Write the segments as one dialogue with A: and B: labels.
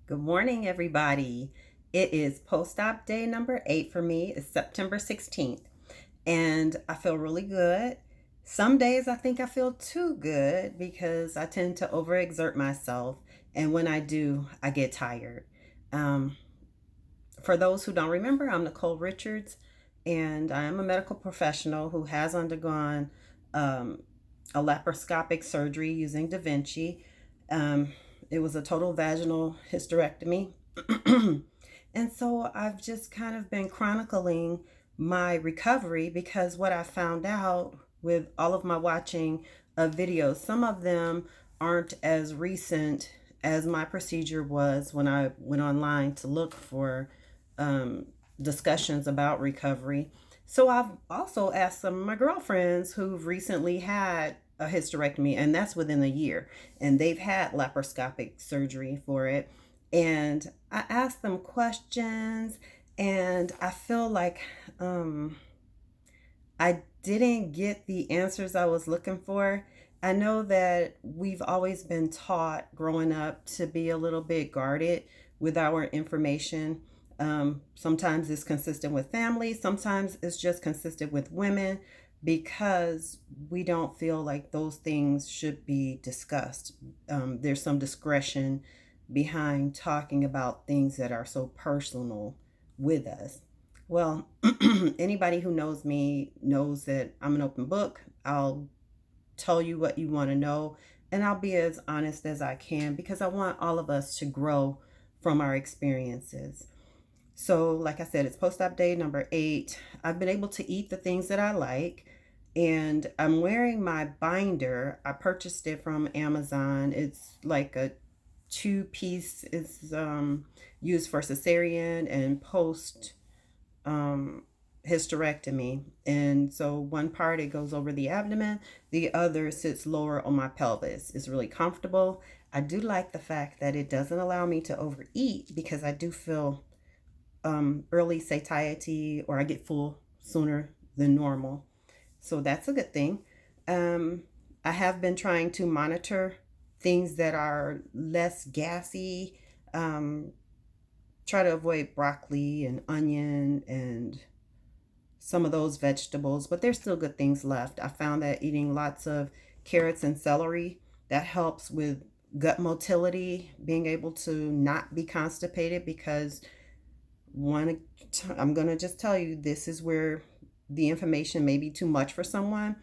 A: Good morning, everybody. It is post-op day number 8 for me. It's September 16th, and I feel really good. Some days I think I feel too good because I tend to overexert myself, and when I do, I get tired. Um, for those who don't remember, I'm Nicole Richards, and I am a medical professional who has undergone um, a laparoscopic surgery using Da Vinci. Um, it was a total vaginal hysterectomy. And so I've just kind of been chronicling my recovery because what I found out with all of my watching of videos, some of them aren't as recent as my procedure was when I went online to look for um, discussions about recovery. So I've also asked some of my girlfriends who've recently had a hysterectomy, and that's within a year, and they've had laparoscopic surgery for it. And I asked them questions, and I feel like I didn't get the answers I was looking for. I know that we've always been taught growing up to be a little bit guarded with our information. Sometimes it's consistent with families, sometimes it's just consistent with women because we don't feel like those things should be discussed. There's some discretion behind talking about things that are so personal with us. Well, anybody who knows me knows that I'm an open book. I'll tell you what you want to know, and I'll be as honest as I can because I want all of us to grow from our experiences. So, like I said, it's post op day number 8. I've been able to eat the things that I like, and I'm wearing my binder. I purchased it from Amazon. It's like a two-piece. It's used for cesarean and post um, hysterectomy. And so one part it goes over the abdomen, the other sits lower on my pelvis. It's really comfortable. I do like the fact that it doesn't allow me to overeat because I do feel early satiety or I get full sooner than normal. So that's a good thing. Um, I have been trying to monitor things that are less gassy. Um, Try to avoid broccoli and onion and some of those vegetables, but there's still good things left. I found that eating lots of carrots and celery that helps with gut motility, being able to not be constipated because one I'm going to just tell you this is where the information may be too much for someone,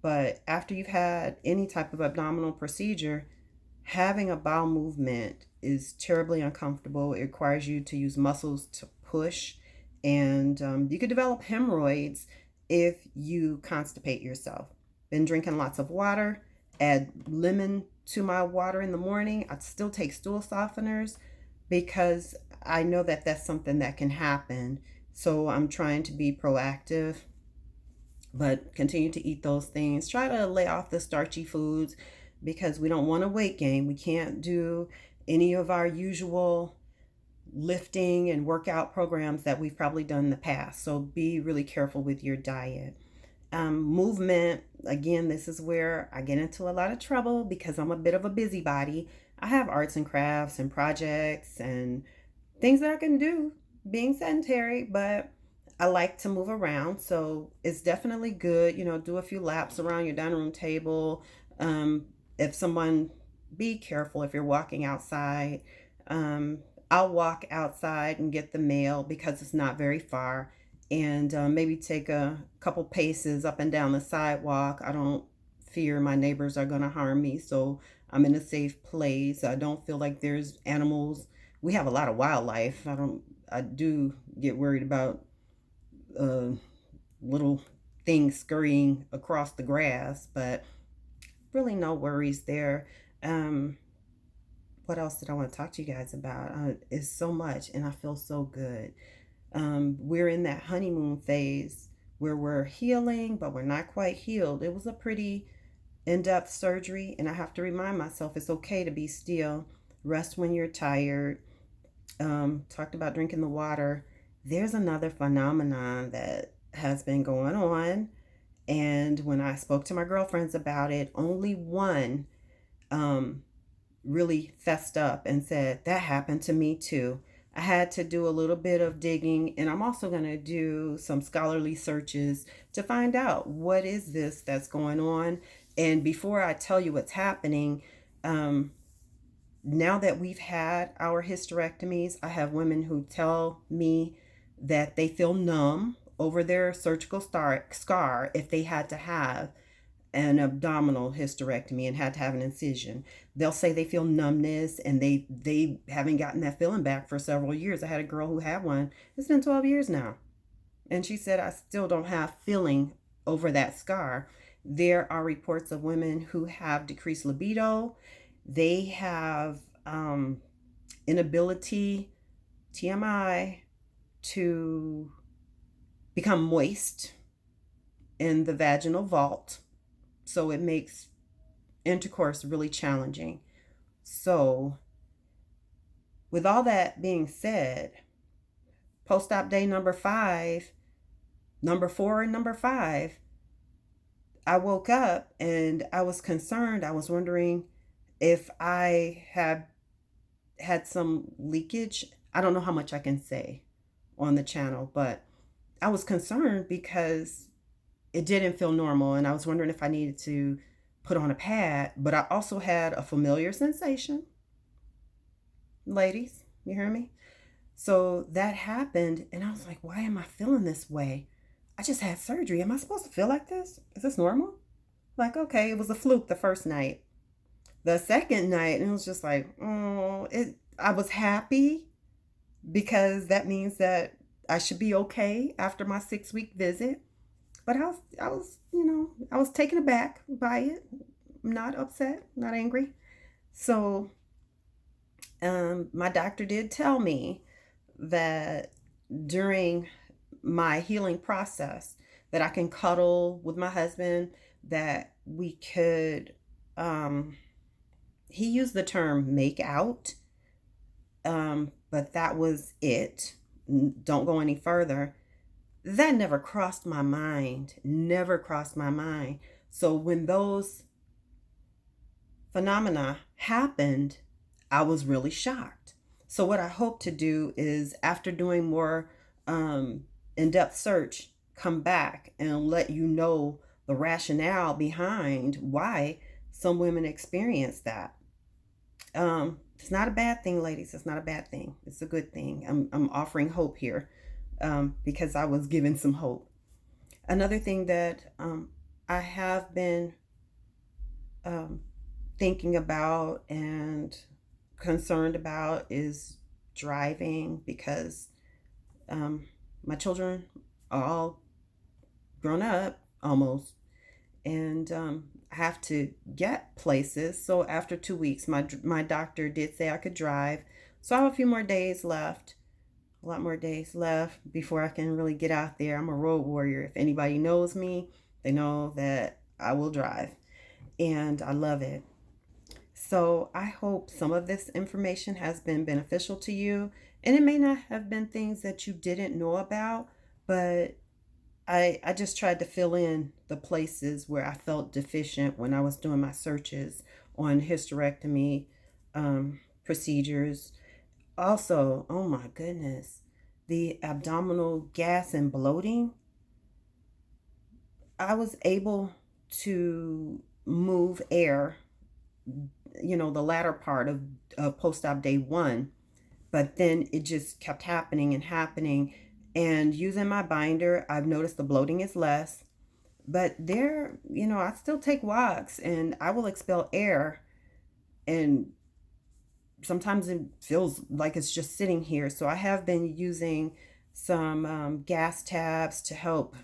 A: but after you've had any type of abdominal procedure, having a bowel movement is terribly uncomfortable. It requires you to use muscles to push, and you could develop hemorrhoids if you constipate yourself. Been drinking lots of water, add lemon to my water in the morning. I still take stool softeners because I know that that's something that can happen. So I'm trying to be proactive, but continue to eat those things. Try to lay off the starchy foods because we don't want to weight gain. We can't do any of our usual lifting and workout programs that we've probably done in the past. So be really careful with your diet. Movement, again, this is where I get into a lot of trouble because I'm a bit of a busybody. I have arts and crafts and projects and things that I can do being sedentary, but I like to move around. So it's definitely good, do a few laps around your dining room table. Um, if someone, be careful if you're walking outside. Um, I'll walk outside and get the mail because it's not very far, and maybe take a couple paces up and down the sidewalk. I don't fear my neighbors are going to harm me, so I'm in a safe place. I don't feel like there's animals. We have a lot of wildlife. I do get worried about uh, little things scurrying across the grass, but really no worries there. Um, what else did I want to talk to you guys about? It's so much, and I feel so good. We're in that honeymoon phase where we're healing, but we're not quite healed. It was a pretty in depth surgery, and I have to remind myself it's okay to be still, rest when you're tired. Talked about drinking the water. There's another phenomenon that has been going on, and when I spoke to my girlfriends about it, only one um, really fessed up and said, that happened to me too. I had to do a little bit of digging, and I'm also going to do some scholarly searches to find out what is this that's going on. And before I tell you what's happening, um, now that we've had our hysterectomies, I have women who tell me that they feel numb over their surgical scar if they had to have an abdominal hysterectomy and had to have an incision. They'll say they feel numbness, and they haven't gotten that feeling back for several years. I had a girl who had one. It's been 12 years now. And she said, I still don't have feeling over that scar. There are reports of women who have decreased libido. They have inability, TMI, to become moist in the vaginal vault. So it makes intercourse really challenging. So, with all that being said, post-op day number 5, number 4, and number 5, I woke up and I was concerned. I was wondering if I had some leakage. I don't know how much I can say on the channel, but I was concerned because it didn't feel normal, and I was wondering if I needed to put on a pad. But I also had a familiar sensation. Ladies, you hear me? So that happened, and I was like, why am I feeling this way? I just had surgery. Am I supposed to feel like this? Is this normal? Like, okay, it was a fluke the first night. The second night, it was just like, I was happy because that means that I should be okay after my 6-week visit. But I was taken aback by it. Not upset, not angry. So, my doctor did tell me that during my healing process, that I can cuddle with my husband, that we could, he used the term make out, but that was it. Don't go any further. That never crossed my mind. Never crossed my mind. So when those phenomena happened, I was really shocked. So what I hope to do is, after doing more in-depth search, come back and let you know the rationale behind why some women experience that. It's not a bad thing, ladies. It's not a bad thing. It's a good thing. I'm offering hope here, because I was given some hope. Another thing that I have been thinking about and concerned about is driving, because my children are all grown up almost, and I have to get places. So after 2 weeks, my doctor did say I could drive. So I have a few more days left, a lot more days left before I can really get out there. I'm a road warrior. If anybody knows me, they know that I will drive, and I love it. So I hope some of this information has been beneficial to you. And it may not have been things that you didn't know about, but I just tried to fill in the places where I felt deficient when I was doing my searches on hysterectomy procedures. Also, oh my goodness, the abdominal gas and bloating. I was able to move air, the latter part of post-op day 1, but then it just kept happening and happening. And using my binder, I've noticed the bloating is less. But I still take walks and I will expel air, and sometimes it feels like it's just sitting here. So I have been using some gas tabs to help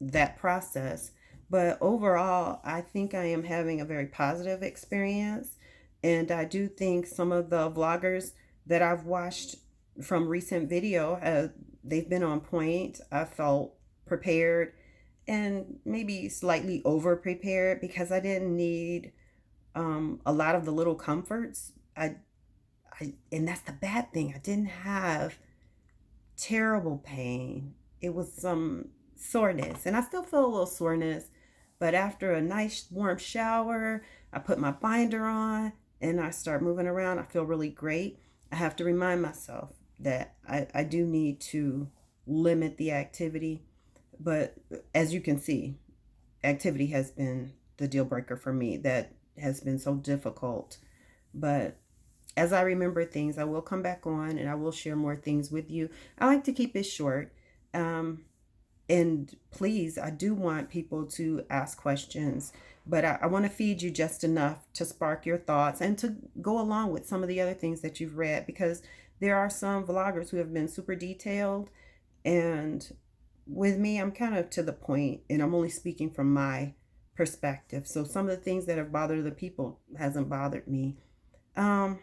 A: that process. But overall, I think I am having a very positive experience. And I do think some of the vloggers that I've watched from recent video, they've been on point. I felt prepared, and maybe slightly over prepared, because I didn't need a lot of the little comforts. And that's the bad thing. I didn't have terrible pain. It was some soreness, and I still feel a little soreness. But after a nice warm shower, I put my binder on, and I start moving around, I feel really great. I have to remind myself that I do need to limit the activity. But as you can see, activity has been the deal breaker for me. That has been so difficult. But as I remember things, I will come back on and I will share more things with you. I like to keep it short. Um, and please, I do want people to ask questions, but I want to feed you just enough to spark your thoughts and to go along with some of the other things that you've read, because there are some vloggers who have been super detailed. And with me, I'm kind of to the point, and I'm only speaking from my perspective. So some of the things that have bothered the people hasn't bothered me. Um,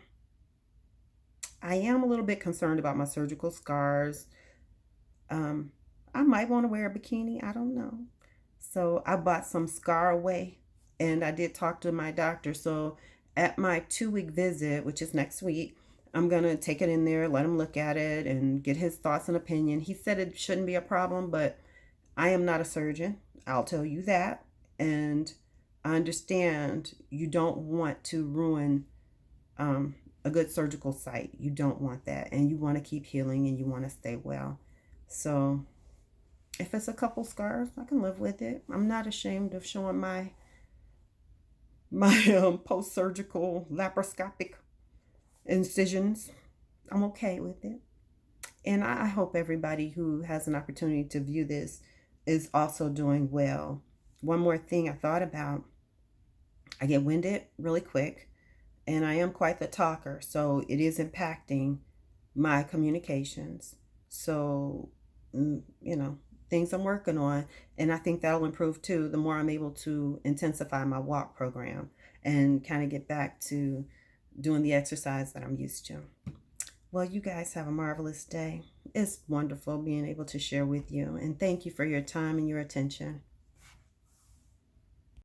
A: I am a little bit concerned about my surgical scars. Um, I might want to wear a bikini. I don't know. So I bought some Scar Away, and I did talk to my doctor. So at my 2 week visit, which is next week, I'm going to take it in there, let him look at it, and get his thoughts and opinion. He said it shouldn't be a problem, but I am not a surgeon. I'll tell you that. And I understand you don't want to ruin a good surgical site. You don't want that. And you want to keep healing and you want to stay well. So if it's a couple scars, I can live with it. I'm not ashamed of showing my post-surgical laparoscopic incisions. I'm okay with it. And I hope everybody who has an opportunity to view this is also doing well. One more thing I thought about. I get winded really quick, and I am quite the talker, so it is impacting my communications. So, you know, things I'm working on, and I think that'll improve too the more I'm able to intensify my walk program and kind of get back to doing the exercise that I'm used to. Well, you guys have a marvelous day. It's wonderful being able to share with you, and thank you for your time and your attention.